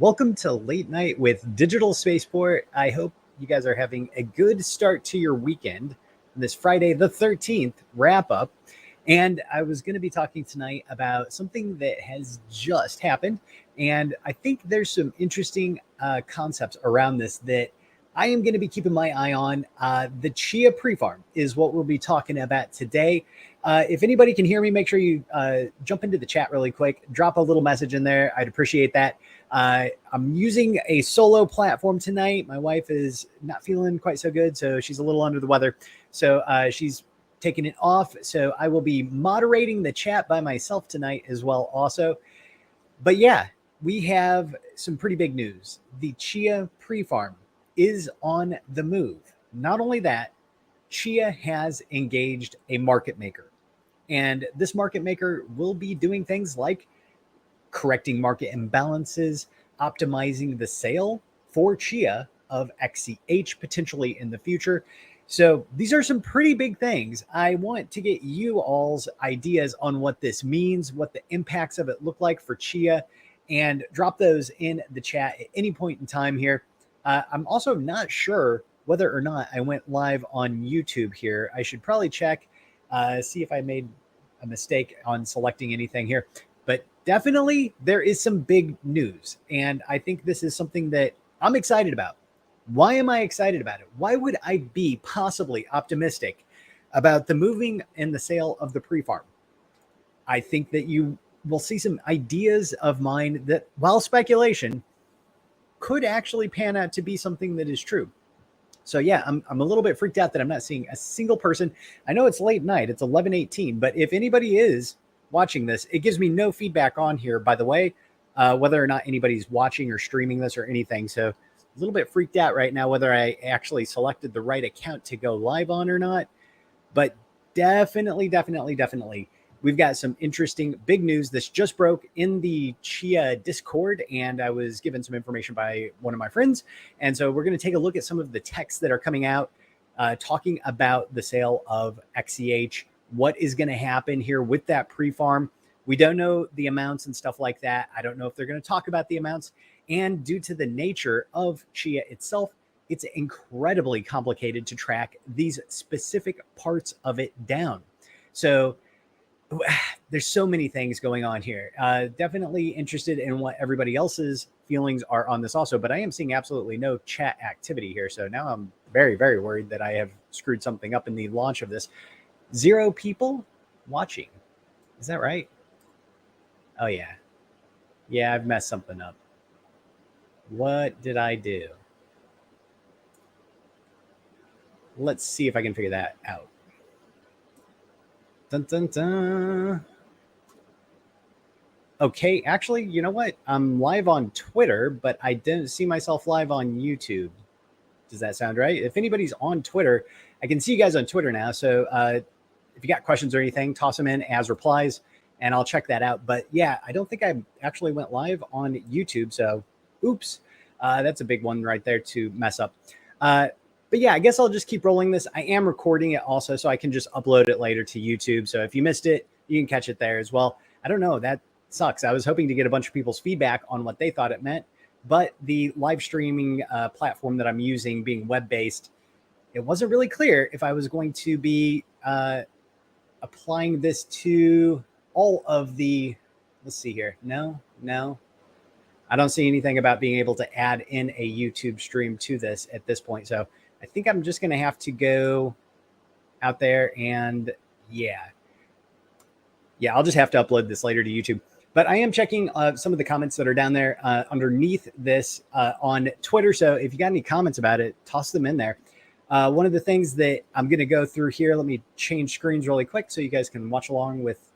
Welcome to Late Night with Digital Spaceport. I hope you guys are having a good start to your weekend. This Friday the 13th wrap up. And I was going to be talking tonight about something that has just happened. And I think there's some interesting concepts around this that I am going to be keeping my eye on. The Chia Pre-Farm is what we'll be talking about today. If anybody can hear me, make sure you jump into the chat really quick, drop a little message in there. I'd appreciate that. I'm using a solo platform tonight. My wife is not feeling quite so good, so she's a little under the weather. So she's taking it off. So I will be moderating the chat by myself tonight as well also. But yeah, we have some pretty big news. The Chia Pre-Farm is on the move. Not only that, Chia has engaged a market maker. And this market maker will be doing things like correcting market imbalances, optimizing the sale for Chia of XCH potentially in the future. So these are some pretty big things. I want to get you all's ideas on what this means, what the impacts of it look like for Chia, and drop those in the chat at any point in time here. I'm also not sure whether or not I went live on YouTube here. I should probably check, see if I made a mistake on selecting anything here. But definitely there is some big news. And I think this is something that I'm excited about. Why am I excited about it? Why would I be possibly optimistic about the moving and the sale of the pre-farm? I think that you will see some ideas of mine that, while speculation, could actually pan out to be something that is true. So yeah, I'm a little bit freaked out that I'm not seeing a single person. I know it's late night, it's 11:18, but if anybody is watching this, it gives me no feedback on here, by the way, whether or not anybody's watching or streaming this or anything. So a little bit freaked out right now whether I actually selected the right account to go live on or not. But definitely, we've got some interesting big news. This just broke in the Chia Discord, and I was given some information by one of my friends. And so we're going to take a look at some of the texts that are coming out, talking about the sale of XCH, what is going to happen here with that pre-farm. We don't know the amounts and stuff like that. I don't know if they're going to talk about the amounts. And due to the nature of Chia itself, it's incredibly complicated to track these specific parts of it down. So there's so many things going on here. Definitely interested in what everybody else's feelings are on this also, but I am seeing absolutely no chat activity here. So now I'm very, very worried that I have screwed something up in the launch of this. 0 people watching. Is that right? Oh yeah. Yeah, I've messed something up. What did I do? Let's see if I can figure that out. Dun, dun, dun. Okay, actually, you know what? I'm live on Twitter, but I didn't see myself live on YouTube. Does that sound right? If anybody's on Twitter, I can see you guys on Twitter now. So if you got questions or anything, toss them in as replies, and I'll check that out. But yeah, I don't think I actually went live on YouTube. So oops, that's a big one right there to mess up. But yeah, I guess I'll just keep rolling this. I am recording it also, so I can just upload it later to YouTube. So if you missed it, you can catch it there as well. I don't know. That sucks. I was hoping to get a bunch of people's feedback on what they thought it meant. But the live streaming platform that I'm using, being web-based, it wasn't really clear if I was going to be applying this to all of the, let's see here. No. I don't see anything about being able to add in a YouTube stream to this at this point. So I think I'm just going to have to go out there and yeah, I'll just have to upload this later to YouTube. But I am checking some of the comments that are down there underneath this on Twitter. So if you got any comments about it, toss them in there. One of the things that I'm going to go through here, let me change screens really quick so you guys can watch along with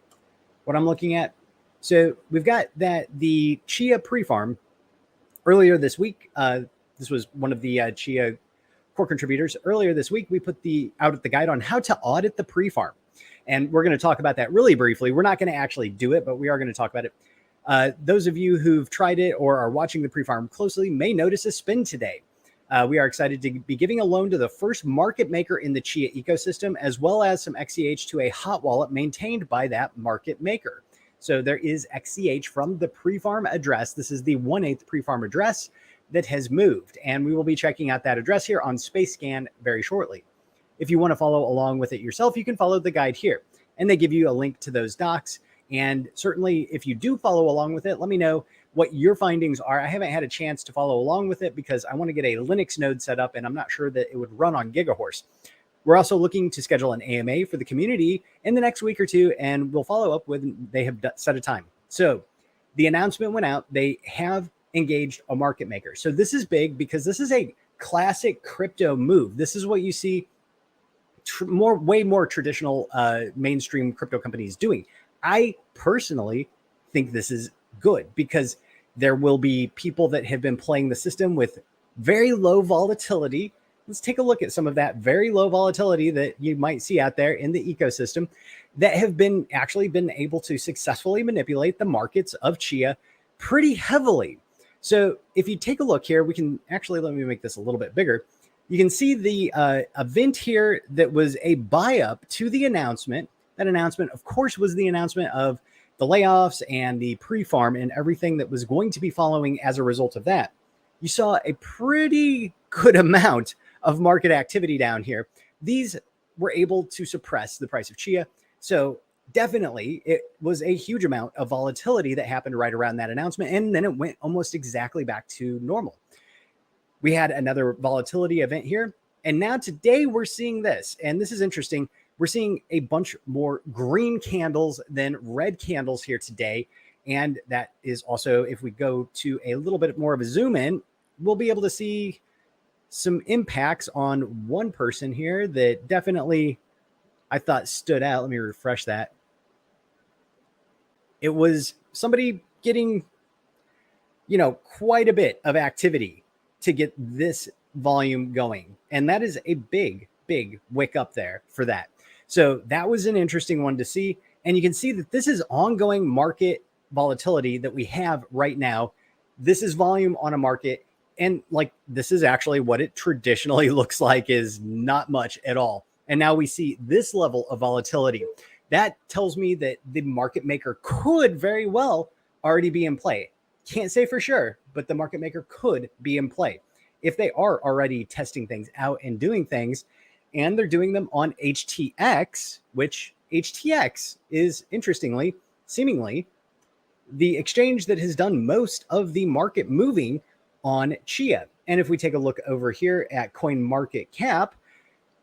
what I'm looking at. So we've got that the Chia Pre-Farm earlier this week. This was one of the Chia core contributors. Earlier this week, we put out the guide on how to audit the pre-farm. And we're going to talk about that really briefly. We're not going to actually do it, but we are going to talk about it. Those of you who've tried it or are watching the pre-farm closely may notice a spin today. We are excited to be giving a loan to the first market maker in the Chia ecosystem, as well as some XCH to a hot wallet maintained by that market maker. So there is XCH from the pre-farm address. This is the 1/8 pre-farm address that has moved, and we will be checking out that address here on Space Scan very shortly. If you want to follow along with it yourself, you can follow the guide here, and they give you a link to those docs. And certainly, if you do follow along with it, let me know what your findings are. I haven't had a chance to follow along with it because I want to get a Linux node set up, and I'm not sure that it would run on Gigahorse. We're also looking to schedule an AMA for the community in the next week or two, and we'll follow up when they have set a time. So the announcement went out. They have engaged a market maker. So this is big because this is a classic crypto move. This is what you see way more traditional mainstream crypto companies doing. I personally think this is good because there will be people that have been playing the system with very low volatility. Let's take a look at some of that very low volatility that you might see out there in the ecosystem that have been able to successfully manipulate the markets of Chia pretty heavily. So if you take a look here, we can actually, let me make this a little bit bigger. You can see the event here that was a buy up to the announcement. That announcement, of course, was the announcement of the layoffs and the pre-farm and everything that was going to be following as a result of that. You saw a pretty good amount of market activity down here. These were able to suppress the price of Chia. So definitely it was a huge amount of volatility that happened right around that announcement. And then it went almost exactly back to normal. We had another volatility event here. And now today we're seeing this, and this is interesting. We're seeing a bunch more green candles than red candles here today. And that is also, if we go to a little bit more of a zoom in, we'll be able to see some impacts on one person here that definitely I thought stood out. Let me refresh that. It was somebody getting, quite a bit of activity to get this volume going. And that is a big, big wick up there for that. So that was an interesting one to see. And you can see that this is ongoing market volatility that we have right now. This is volume on a market. And this is actually what it traditionally looks like, is not much at all. And now we see this level of volatility. That tells me that the market maker could very well already be in play. Can't say for sure, but the market maker could be in play if they are already testing things out and doing things. And they're doing them on HTX, which HTX is seemingly the exchange that has done most of the market moving on Chia. And if we take a look over here at CoinMarketCap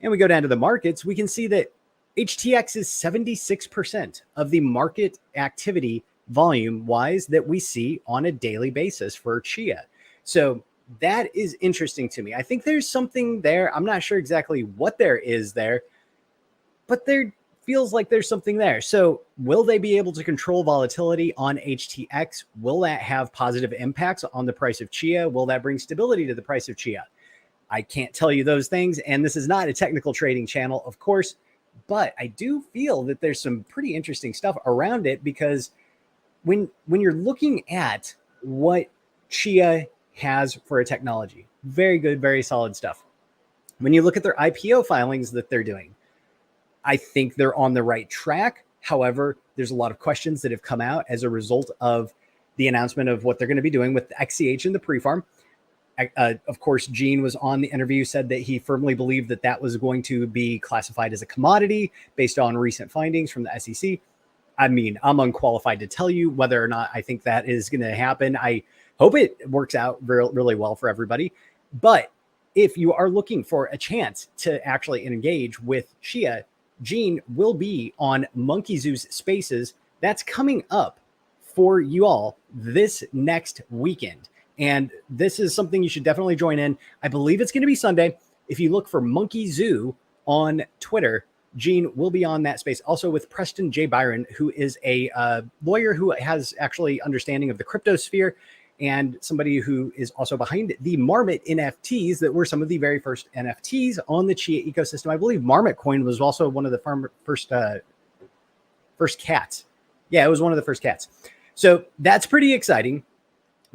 and we go down to the markets, we can see that HTX is 76% of the market activity volume wise that we see on a daily basis for Chia. So that is interesting to me. I think there's something there. I'm not sure exactly what there is there, but there feels like there's something there. So will they be able to control volatility on HTX? Will that have positive impacts on the price of Chia? Will that bring stability to the price of Chia? I can't tell you those things. And this is not a technical trading channel, of course, but I do feel that there's some pretty interesting stuff around it, because when you're looking at what Chia has for a technology, very good, very solid stuff. When you look at their IPO filings that they're doing, I think they're on the right track. However, there's a lot of questions that have come out as a result of the announcement of what they're going to be doing with the XCH and the pre-farm. Of course, Gene was on the interview, said that he firmly believed that that was going to be classified as a commodity based on recent findings from the SEC. I mean, I'm unqualified to tell you whether or not I think that is going to happen. I hope it works out really well for everybody. But if you are looking for a chance to actually engage with Chia, Gene will be on Monkey Zoo's Spaces. That's coming up for you all this next weekend. And this is something you should definitely join in. I believe it's going to be Sunday. If you look for Monkey Zoo on Twitter, Gene will be on that space. Also with Preston J. Byron, who is a lawyer who has actually understanding of the crypto sphere, and somebody who is also behind the Marmot NFTs that were some of the very first NFTs on the Chia ecosystem. I believe Marmot Coin was also one of the first cats. Yeah, it was one of the first cats. So that's pretty exciting.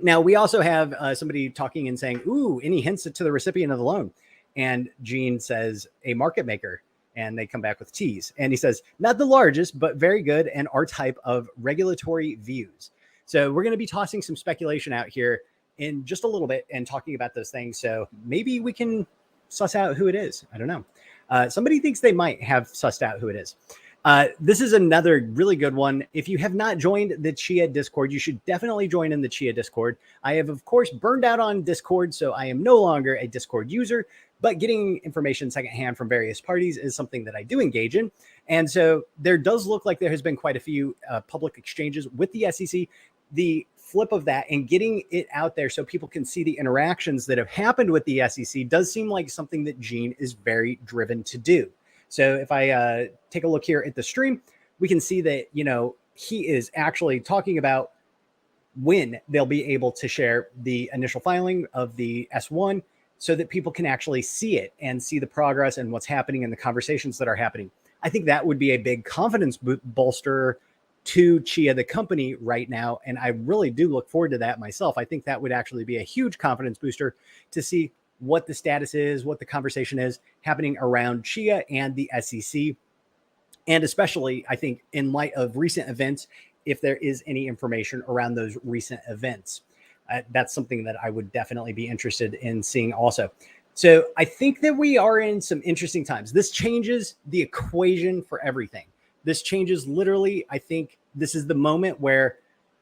Now, we also have somebody talking and saying, ooh, any hints to the recipient of the loan? And Gene says, a market maker. And they come back with T's. And he says, not the largest, but very good, and our type of regulatory views. So we're going to be tossing some speculation out here in just a little bit and talking about those things. So maybe we can suss out who it is. I don't know. Somebody thinks they might have sussed out who it is. This is another really good one. If you have not joined the Chia Discord, you should definitely join in the Chia Discord. I have, of course, burned out on Discord, so I am no longer a Discord user, but getting information secondhand from various parties is something that I do engage in. And so there does look like there has been quite a few public exchanges with the SEC. The flip of that and getting it out there so people can see the interactions that have happened with the SEC does seem like something that Gene is very driven to do. So if I take a look here at the stream, we can see that, he is actually talking about when they'll be able to share the initial filing of the S1 so that people can actually see it and see the progress and what's happening and the conversations that are happening. I think that would be a big confidence bolster to Chia, the company, right now. And I really do look forward to that myself. I think that would actually be a huge confidence booster to see what the status is, what the conversation is happening around Chia and the SEC. And especially, I think, in light of recent events, if there is any information around those recent events. That's something that I would definitely be interested in seeing also. So I think that we are in some interesting times. This changes the equation for everything. This changes literally. I think this is the moment where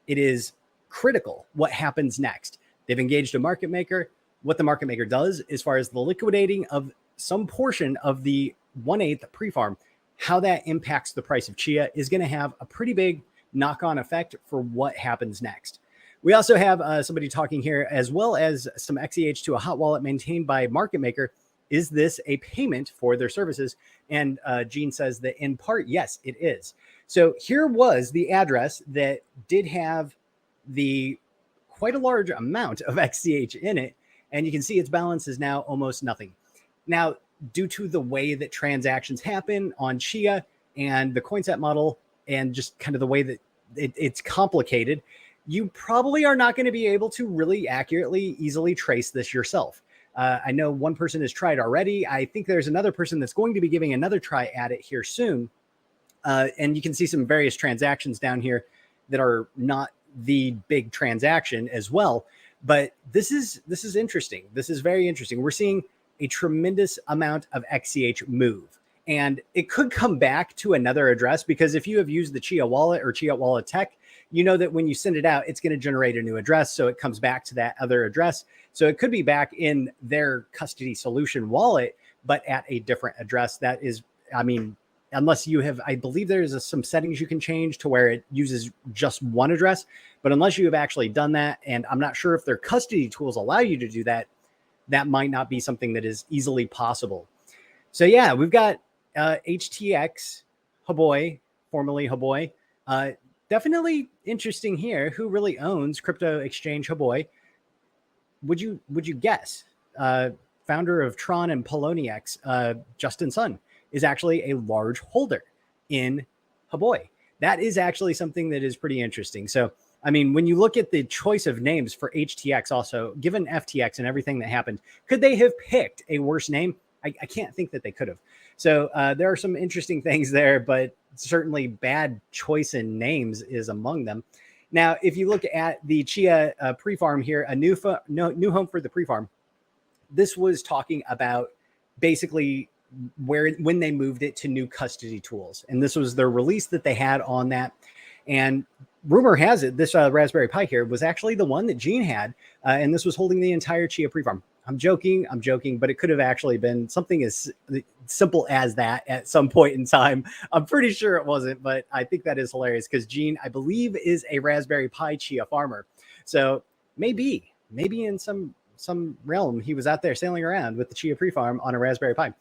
it is critical what happens next. They've engaged a market maker. What the market maker does as far as the liquidating of some portion of the 1/8 pre-farm, how that impacts the price of Chia is going to have a pretty big knock-on effect for what happens next. We also have somebody talking here, as well as some XEH to a hot wallet maintained by market maker. Is this a payment for their services? And Gene says that in part, yes, it is. So here was the address that did have the quite a large amount of XCH in it. And you can see its balance is now almost nothing. Now, due to the way that transactions happen on Chia and the CoinSet model and just kind of the way that it's complicated, you probably are not going to be able to really accurately, easily trace this yourself. I know one person has tried already. I think there's another person that's going to be giving another try at it here soon. And you can see some various transactions down here that are not the big transaction as well. But this is interesting. This is very interesting. We're seeing a tremendous amount of XCH move. And it could come back to another address, because if you have used the Chia wallet or Chia wallet tech, you know that when you send it out, it's going to generate a new address. So it comes back to that other address. So it could be back in their custody solution wallet, but at a different address. That is, I mean, unless you have, I believe there's some settings you can change to where it uses just one address. But unless you have actually done that, and I'm not sure if their custody tools allow you to do that, that might not be something that is easily possible. So yeah, we've got HTX Haboy, formerly Haboy. Definitely interesting here. Who really owns crypto exchange Haboy? Would you guess? Founder of Tron and Poloniex, Justin Sun, is actually a large holder in Haboy. That is actually something that is pretty interesting. So, I mean, when you look at the choice of names for HTX, also given FTX and everything that happened, could they have picked a worse name? I can't think that they could have. So there are some interesting things there, but certainly bad choice in names is among them. Now, if you look at the Chia Pre-Farm here, a new home for the Pre-Farm, this was talking about basically when they moved it to new custody tools. And this was their release that they had on that. And rumor has it, this Raspberry Pi here was actually the one that Gene had. And this was holding the entire Chia Pre-Farm. I'm joking, but it could have actually been something as simple as that at some point in time. I'm pretty sure it wasn't, but I think that is hilarious because Gene, I believe, is a Raspberry Pi Chia farmer. So maybe in some realm, he was out there sailing around with the Chia Pre-Farm on a Raspberry Pi.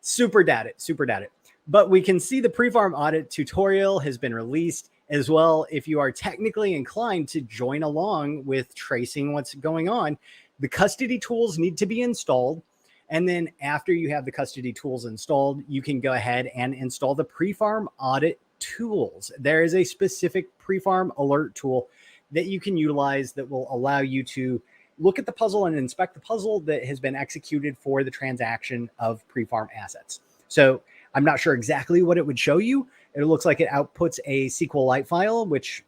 Super doubt it. But we can see the Pre-Farm audit tutorial has been released as well. If you are technically inclined to join along with tracing what's going on, the custody tools need to be installed. And then after you have the custody tools installed, you can go ahead and install the Pre-Farm audit tools. There is a specific Pre-Farm alert tool that you can utilize that will allow you to look at the puzzle and inspect the puzzle that has been executed for the transaction of Pre-Farm assets. So I'm not sure exactly what it would show you. It looks like it outputs a SQLite file, which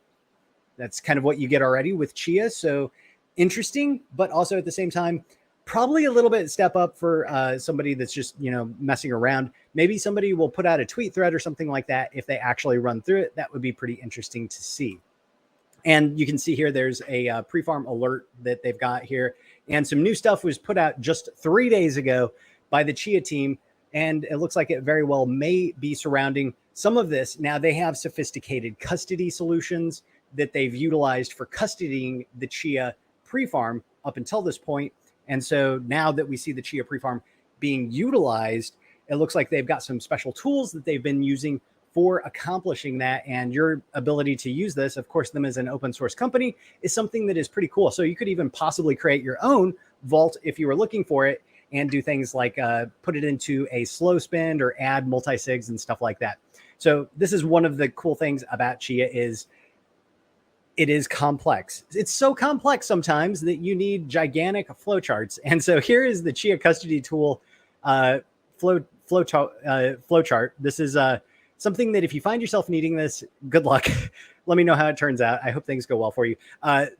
that's kind of what you get already with Chia. So interesting, but also at the same time, probably a little bit step up for somebody that's just, messing around. Maybe somebody will put out a tweet thread or something like that. If they actually run through it, that would be pretty interesting to see. And you can see here, there's a pre-farm alert that they've got here. And some new stuff was put out just 3 days ago by the Chia team. And it looks like it very well may be surrounding some of this. Now, they have sophisticated custody solutions that they've utilized for custodying the Chia pre-farm up until this point. And so now that we see the Chia pre-farm being utilized, it looks like they've got some special tools that they've been using for accomplishing that. And your ability to use this, of course, them as an open source company, is something that is pretty cool. So you could even possibly create your own vault if you were looking for it, and do things like put it into a slow spin or add multi-sigs and stuff like that. So this is one of the cool things about Chia, is it is complex. It's so complex sometimes that you need gigantic flowcharts. And so here is the Chia custody tool flowchart. This is something that if you find yourself needing this, good luck. Let me know how it turns out. I hope things go well for you.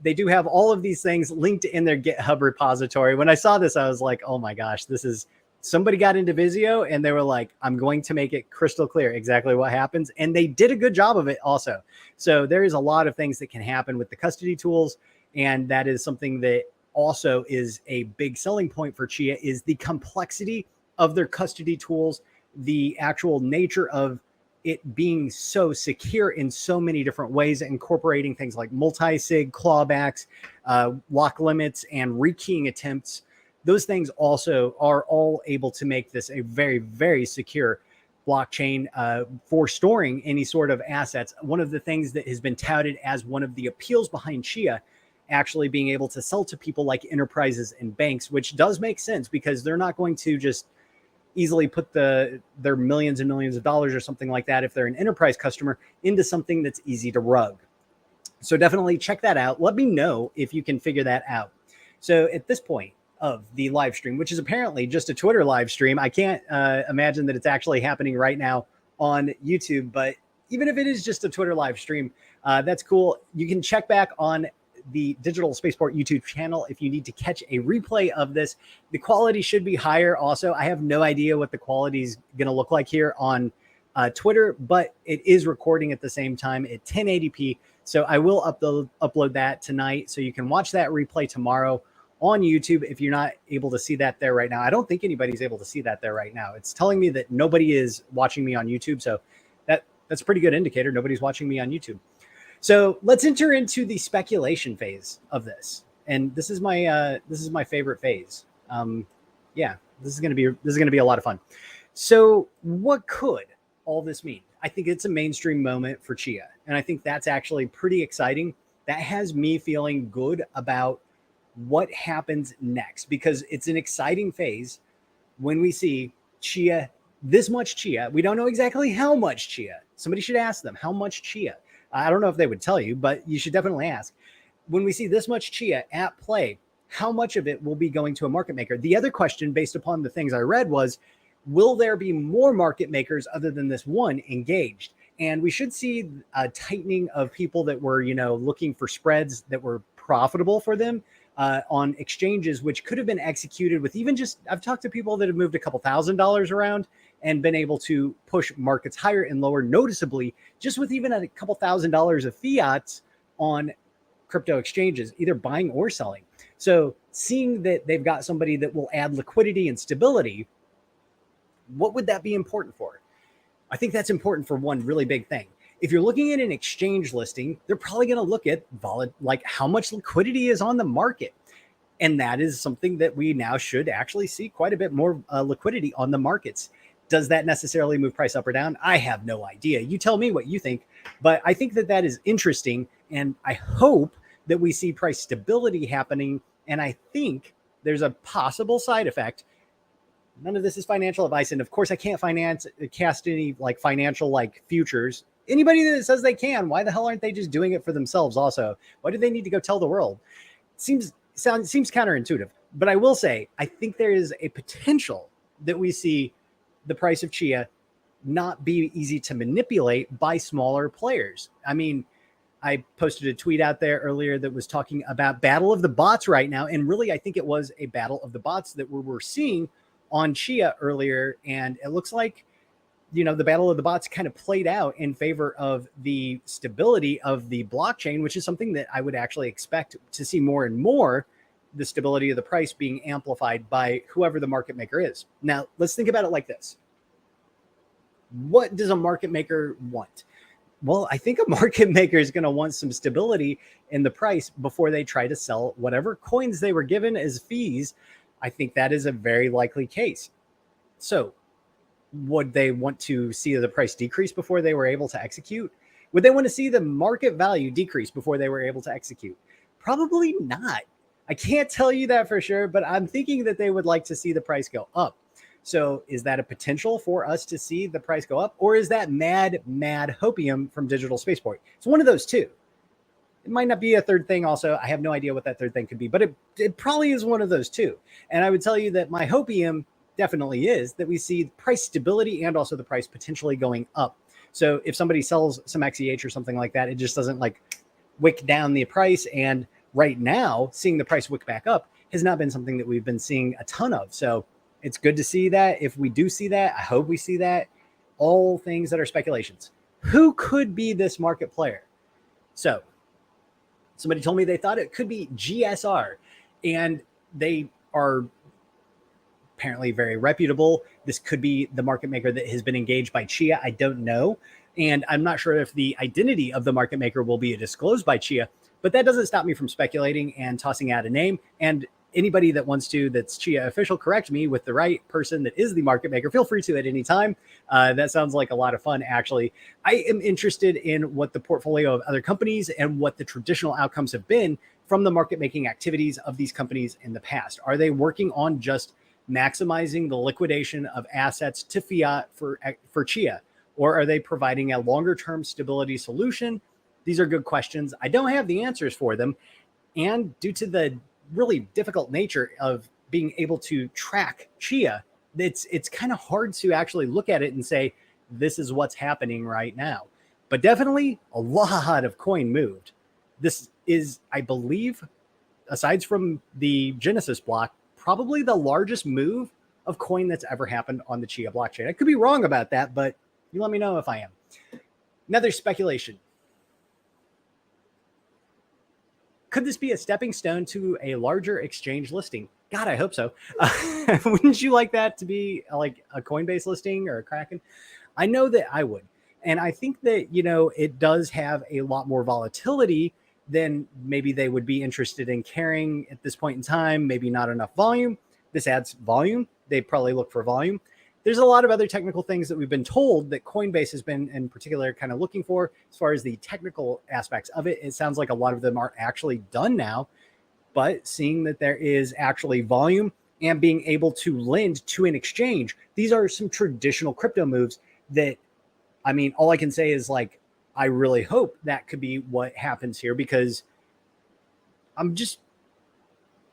They do have all of these things linked in their GitHub repository. When I saw this, I was like, oh my gosh, this is, somebody got into Visio and they were like, I'm going to make it crystal clear exactly what happens. And they did a good job of it also. So there is a lot of things that can happen with the custody tools. And that is something that also is a big selling point for Chia, is the complexity of their custody tools, the actual nature of it being so secure in so many different ways, incorporating things like multi-sig, clawbacks, lock limits, and rekeying attempts. Those things also are all able to make this a very, very secure blockchain for storing any sort of assets. One of the things that has been touted as one of the appeals behind Chia actually being able to sell to people like enterprises and banks, which does make sense, because they're not going to just easily put their millions and millions of dollars or something like that, if they're an enterprise customer, into something that's easy to rug. So definitely check that out. Let me know if you can figure that out. So at this point of the live stream, which is apparently just a Twitter live stream, I can't imagine that it's actually happening right now on YouTube, but even if it is just a Twitter live stream, that's cool. You can check back on the Digital Spaceport YouTube channel if you need to catch a replay of this. The quality should be higher. Also, I have no idea what the quality is going to look like here on Twitter, but it is recording at the same time at 1080p. So I will upload that tonight, so you can watch that replay tomorrow on YouTube if you're not able to see that there right now. I don't think anybody's able to see that there right now. It's telling me that nobody is watching me on YouTube, so that's a pretty good indicator. Nobody's watching me on YouTube. So let's enter into the speculation phase of this, and this is my favorite phase. Yeah, this is going to be a lot of fun. So what could all this mean? I think it's a mainstream moment for Chia, and I think that's actually pretty exciting. That has me feeling good about what happens next, because it's an exciting phase when we see Chia, this much Chia. We don't know exactly how much Chia. Somebody should ask them how much Chia. I don't know if they would tell you, but you should definitely ask. When we see this much Chia at play, how much of it will be going to a market maker? The other question, based upon the things I read, was, will there be more market makers other than this one engaged? And we should see a tightening of people that were, looking for spreads that were profitable for them on exchanges, which could have been executed with even just, I've talked to people that have moved a couple $1,000s around and been able to push markets higher and lower noticeably, just with even a couple $1,000s of fiats on crypto exchanges, either buying or selling. So seeing that they've got somebody that will add liquidity and stability, what would that be important for? I think that's important for one really big thing. If you're looking at an exchange listing, they're probably going to look at like how much liquidity is on the market. And that is something that we now should actually see quite a bit more liquidity on the markets. Does that necessarily move price up or down? I have no idea. You tell me what you think, but I think that is interesting. And I hope that we see price stability happening. And I think there's a possible side effect. None of this is financial advice. And of course I can't cast any like financial like futures. Anybody that says they can, why the hell aren't they just doing it for themselves also? Why do they need to go tell the world? Seems counterintuitive, but I will say, I think there is a potential that we see the price of Chia not be easy to manipulate by smaller players. I mean, I posted a tweet out there earlier that was talking about battle of the bots right now. And really, I think it was a battle of the bots that we were seeing on Chia earlier. And it looks like, the battle of the bots kind of played out in favor of the stability of the blockchain, which is something that I would actually expect to see more and more, the stability of the price being amplified by whoever the market maker is. Now, let's think about it like this. What does a market maker want? Well, I think a market maker is going to want some stability in the price before they try to sell whatever coins they were given as fees. I think that is a very likely case. So would they want to see the price decrease before they were able to execute? Would they want to see the market value decrease before they were able to execute? Probably not. I can't tell you that for sure, but I'm thinking that they would like to see the price go up. So is that a potential for us to see the price go up? Or is that mad hopium from Digital Spaceport? It's one of those two. It might not be a third thing also. I have no idea what that third thing could be, but it probably is one of those two. And I would tell you that my hopium definitely is that we see price stability and also the price potentially going up. So if somebody sells some XEH or something like that, it just doesn't like wick down the price. And right now, seeing the price wick back up has not been something that we've been seeing a ton of. So it's good to see that. If we do see that, I hope we see that. All things that are speculations. Who could be this market player? So somebody told me they thought it could be GSR, and they are apparently very reputable. This could be the market maker that has been engaged by Chia. I don't know. And I'm not sure if the identity of the market maker will be disclosed by Chia, but that doesn't stop me from speculating and tossing out a name. And anybody that wants to, that's Chia official, correct me with the right person that is the market maker. Feel free to at any time. That sounds like a lot of fun, actually. I am interested in what the portfolio of other companies and what the traditional outcomes have been from the market making activities of these companies in the past. Are they working on just maximizing the liquidation of assets to fiat for Chia? Or are they providing a longer term stability solution? These are good questions. I don't have the answers for them. And due to the really difficult nature of being able to track Chia, it's kind of hard to actually look at it and say, this is what's happening right now. But definitely a lot of coin moved. This is, I believe, aside from the Genesis block, probably the largest move of coin that's ever happened on the Chia blockchain. I could be wrong about that, but you let me know if I am. Another speculation. Could this be a stepping stone to a larger exchange listing? God, I hope so. Wouldn't you like that to be like a Coinbase listing or a Kraken? I know that I would. And I think that, it does have a lot more volatility than maybe they would be interested in carrying at this point in time. Maybe not enough volume. This adds volume. They probably look for volume. There's a lot of other technical things that we've been told that Coinbase has been in particular kind of looking for as far as the technical aspects of it. It sounds like a lot of them are actually done now, but seeing that there is actually volume and being able to lend to an exchange, these are some traditional crypto moves that, I mean, all I can say is like, I really hope that could be what happens here, because I'm just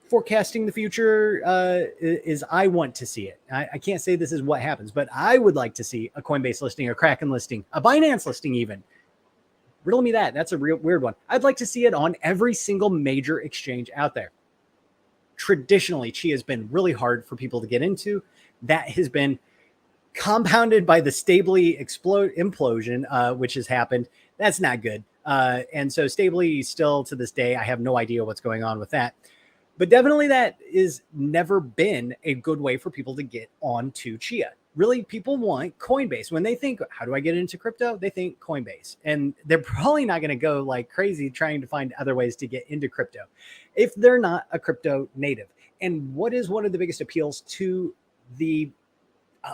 forecasting the future is I want to see it. I can't say this is what happens, but I would like to see a Coinbase listing, a Kraken listing, a Binance listing even. Riddle me that. That's a real weird one. I'd like to see it on every single major exchange out there. Traditionally, Chia has been really hard for people to get into. That has been compounded by the Stably implosion, which has happened. That's not good. And so Stably still to this day, I have no idea what's going on with that. But definitely that is never been a good way for people to get onto Chia. Really, people want Coinbase. When they think, how do I get into crypto? They think Coinbase. And they're probably not going to go like crazy trying to find other ways to get into crypto if they're not a crypto native. And what is one of the biggest appeals to the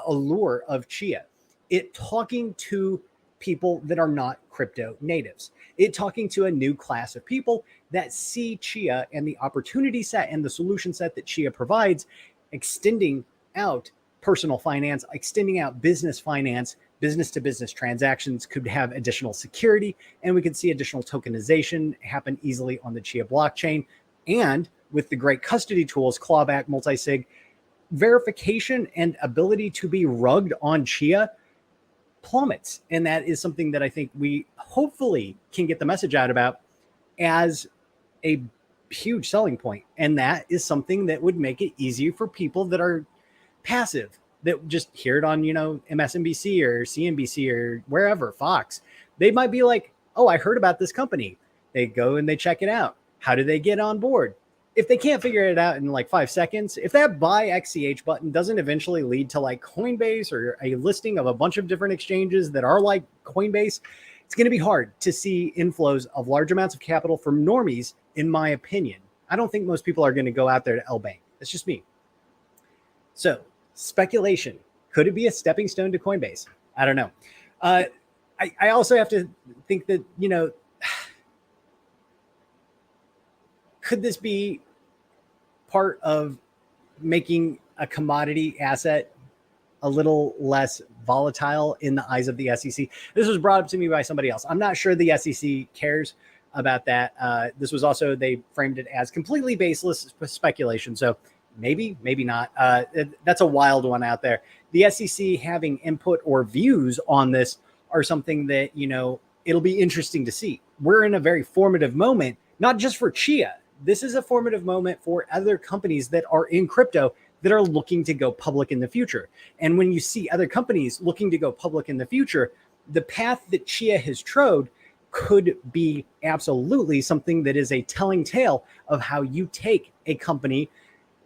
allure of Chia? It talking to people that are not crypto natives. It talking to a new class of people that see Chia and the opportunity set and the solution set that Chia provides, extending out personal finance, extending out business finance, business to business transactions could have additional security, and we could see additional tokenization happen easily on the Chia blockchain. And with the great custody tools, clawback, multi-sig, verification and ability to be rugged on Chia, plummets. And that is something that I think we hopefully can get the message out about as a huge selling point. And that is something that would make it easier for people that are passive, that just hear it on, MSNBC or CNBC or wherever, Fox. They might be like, oh, I heard about this company. They go and they check it out. How do they get on board? If they can't figure it out in like 5 seconds, if that buy XCH button doesn't eventually lead to like Coinbase or a listing of a bunch of different exchanges that are like Coinbase, it's going to be hard to see inflows of large amounts of capital from normies, in my opinion. I don't think most people are going to go out there to L Bank. That's just me. So speculation, could it be a stepping stone to Coinbase? I don't know. I also have to think that, could this be part of making a commodity asset a little less volatile in the eyes of the SEC? This was brought up to me by somebody else. I'm not sure the SEC cares about that. This was also, they framed it as completely baseless speculation. So maybe not. That's a wild one out there. The SEC having input or views on this are something that, it'll be interesting to see. We're in a very formative moment, not just for Chia. This is a formative moment for other companies that are in crypto that are looking to go public in the future. And when you see other companies looking to go public in the future, the path that Chia has trod could be absolutely something that is a telling tale of how you take a company,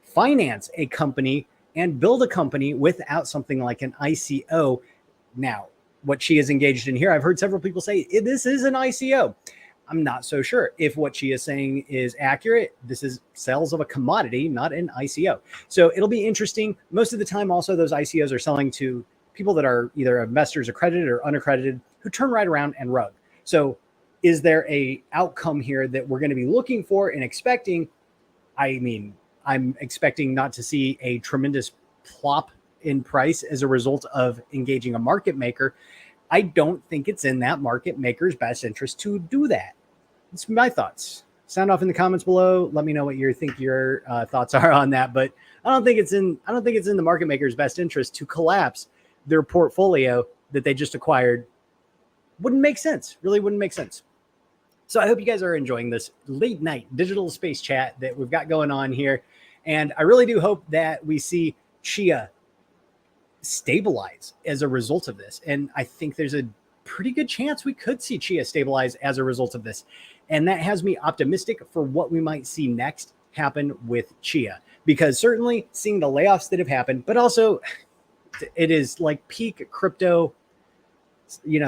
finance a company, and build a company without something like an ICO. Now, what she is engaged in here, I've heard several people say this is an ICO. I'm not so sure if what she is saying is accurate. This is sales of a commodity, not an ICO. So it'll be interesting. Most of the time, also, those ICOs are selling to people that are either investors accredited or unaccredited who turn right around and rug. So is there a outcome here that we're going to be looking for and expecting? I mean, I'm expecting not to see a tremendous plop in price as a result of engaging a market maker. I don't think it's in that market maker's best interest to do that. It's my thoughts. Sound off in the comments below. Let me know what you think your thoughts are on that. But I don't think it's in the market maker's best interest to collapse their portfolio that they just acquired. Wouldn't make sense. Really wouldn't make sense. So I hope you guys are enjoying this late night digital space chat that we've got going on here. And I really do hope that we see Chia stabilize as a result of this. And I think there's a pretty good chance we could see Chia stabilize as a result of this. And that has me optimistic for what we might see next happen with Chia, because certainly seeing the layoffs that have happened, but also it is like peak crypto,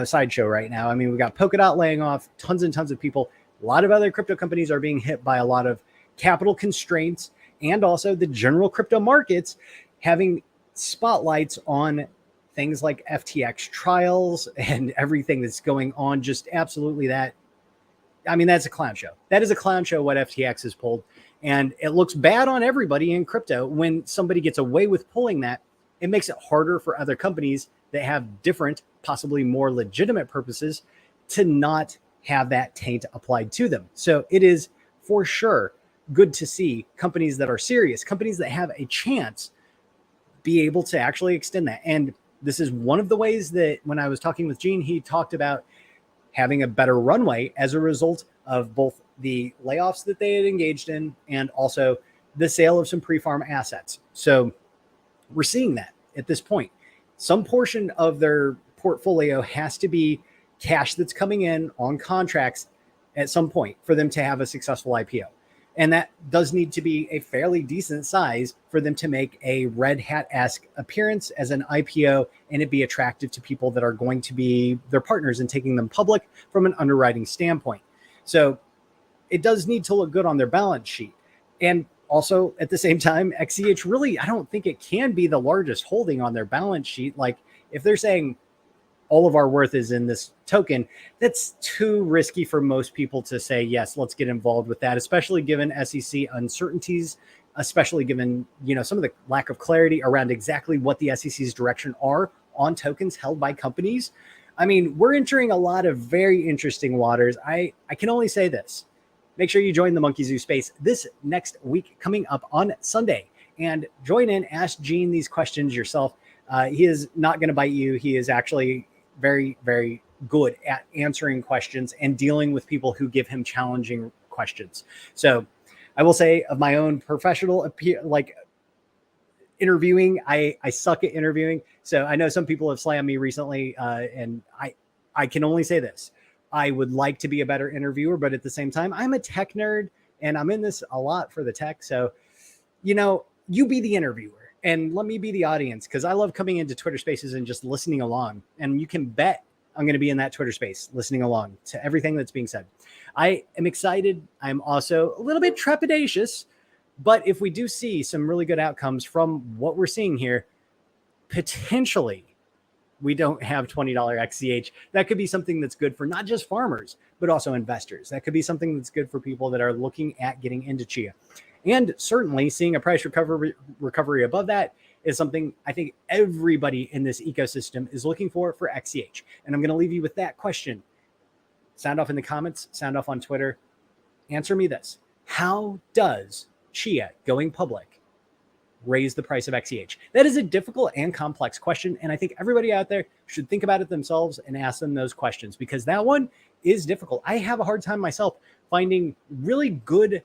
sideshow right now. I mean, we got Polkadot laying off tons and tons of people. A lot of other crypto companies are being hit by a lot of capital constraints, and also the general crypto markets having spotlights on things like FTX trials and everything that's going on. Just absolutely that. I mean, that's a clown show. That is a clown show what FTX has pulled. And it looks bad on everybody in crypto. When somebody gets away with pulling that, it makes it harder for other companies that have different, possibly more legitimate purposes to not have that taint applied to them. So it is for sure good to see companies that are serious, companies that have a chance, be able to actually extend that. And this is one of the ways that when I was talking with Gene, he talked about having a better runway as a result of both the layoffs that they had engaged in and also the sale of some pre-farm assets. So we're seeing that at this point. Some portion of their portfolio has to be cash that's coming in on contracts at some point for them to have a successful IPO. And that does need to be a fairly decent size for them to make a Red Hat-esque appearance as an IPO and it be attractive to people that are going to be their partners in taking them public from an underwriting standpoint. So it does need to look good on their balance sheet. And also at the same time, XCH really, I don't think it can be the largest holding on their balance sheet. Like if they're saying all of our worth is in this token, that's too risky for most people to say, yes, let's get involved with that, especially given SEC uncertainties, especially given, some of the lack of clarity around exactly what the SEC's direction are on tokens held by companies. I mean, we're entering a lot of very interesting waters. I can only say this. Make sure you join the Monkey Zoo space this next week coming up on Sunday and join in, ask Gene these questions yourself. He is not going to bite you. He is actually very, very good at answering questions and dealing with people who give him challenging questions. So I will say, of my own professional interviewing, I suck at interviewing. So I know some people have slammed me recently, and I can only say this: I would like to be a better interviewer, but at the same time, I'm a tech nerd and I'm in this a lot for the tech. So, you be the interviewer and let me be the audience, because I love coming into Twitter Spaces and just listening along. And you can bet I'm going to be in that Twitter space listening along to everything that's being said. I am excited. I'm also a little bit trepidatious, but if we do see some really good outcomes from what we're seeing here, potentially we don't have $20 XCH. That could be something that's good for not just farmers, but also investors. That could be something that's good for people that are looking at getting into Chia. And certainly seeing a price recovery above that is something I think everybody in this ecosystem is looking for XCH. And I'm going to leave you with that question. Sound off in the comments, sound off on Twitter. Answer me this: how does Chia going public raise the price of XCH? That is a difficult and complex question, and I think everybody out there should think about it themselves and ask them those questions, because that one is difficult. I have a hard time myself finding really good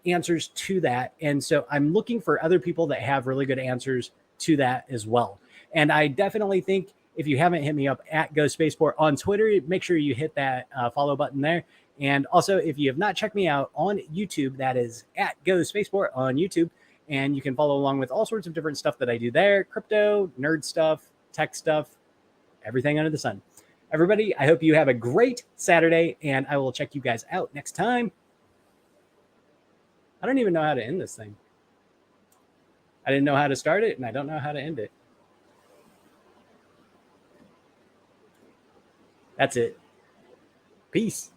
answers to that, and so I'm looking for other people that have really good answers to that as well. And I definitely think, if you haven't hit me up at Go Spaceport on Twitter, make sure you hit that follow button there. And also, if you have not checked me out on YouTube, that is at Go Spaceport on YouTube. And you can follow along with all sorts of different stuff that I do there: crypto, nerd stuff, tech stuff, everything under the sun. Everybody, I hope you have a great Saturday, and I will check you guys out next time. I don't even know how to end this thing. I didn't know how to start it, and I don't know how to end it. That's it. Peace.